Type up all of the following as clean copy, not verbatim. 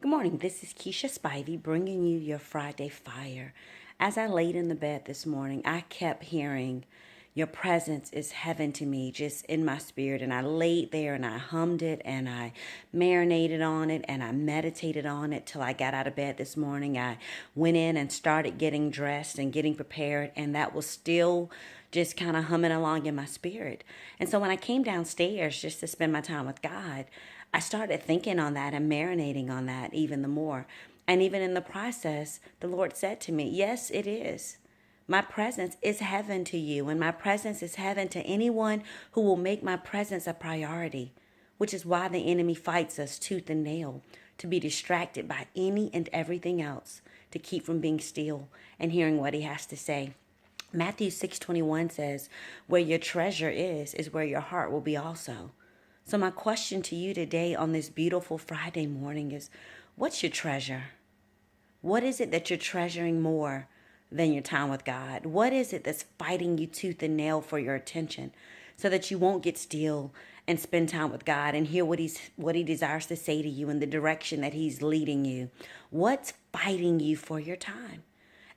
Good morning. This is Keisha Spivey bringing you your Friday Fire. As I laid in the bed this morning, I kept hearing, "Your presence is heaven to me," just in my spirit. And I laid there and I hummed it and I marinated on it and I meditated on it till I got out of bed this morning. I went in and started getting dressed and getting prepared, and that was still just kind of humming along in my spirit. And so when I came downstairs just to spend my time with God, I started thinking on that and marinating on that even the more. And even in the process, the Lord said to me, "Yes, it is. My presence is heaven to you, and my presence is heaven to anyone who will make my presence a priority," which is why the enemy fights us tooth and nail, to be distracted by any and everything else, to keep from being still and hearing what he has to say. Matthew 6:21 says, "Where your treasure is where your heart will be also." So my question to you today on this beautiful Friday morning is, what's your treasure? What is it that you're treasuring more than your time with God? What is it that's fighting you tooth and nail for your attention so that you won't get still and spend time with God and hear what he desires to say to you in the direction that he's leading you? What's fighting you for your time?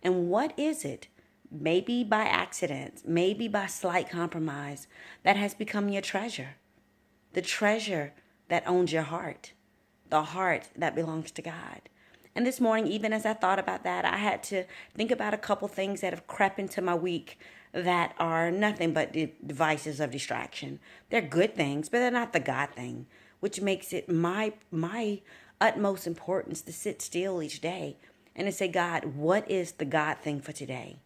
And what is it, maybe by accident, maybe by slight compromise, that has become your treasure? The treasure that owns your heart, the heart that belongs to God. And this morning, even as I thought about that, I had to think about a couple things that have crept into my week that are nothing but devices of distraction. They're good things, but they're not the God thing, which makes it my utmost importance to sit still each day and to say, "God, what is the God thing for today?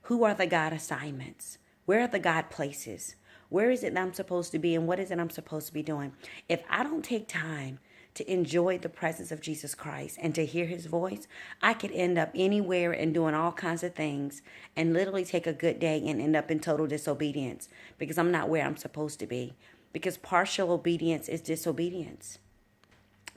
Who are the God assignments? Where are the God places? Where is it that I'm supposed to be, and what is it I'm supposed to be doing?" If I don't take time to enjoy the presence of Jesus Christ and to hear his voice, I could end up anywhere and doing all kinds of things and literally take a good day and end up in total disobedience because I'm not where I'm supposed to be. Because partial obedience is disobedience,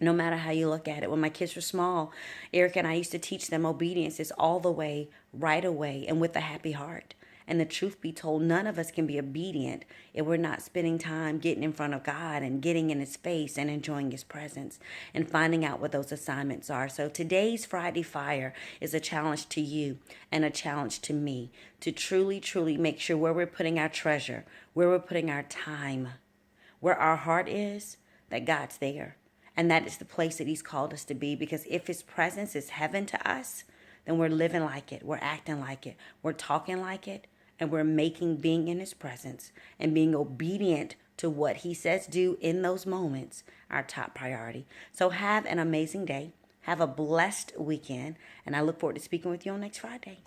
no matter how you look at it. When my kids were small, Eric and I used to teach them obedience is all the way, right away, and with a happy heart. And the truth be told, none of us can be obedient if we're not spending time getting in front of God and getting in his face and enjoying his presence and finding out what those assignments are. So today's Friday Fire is a challenge to you and a challenge to me to truly, truly make sure where we're putting our treasure, where we're putting our time, where our heart is, that God's there. And that is the place that he's called us to be, because if his presence is heaven to us, then we're living like it, we're acting like it, we're talking like it, and we're making being in his presence and being obedient to what he says do in those moments our top priority. So have an amazing day. Have a blessed weekend, and I look forward to speaking with you on next Friday.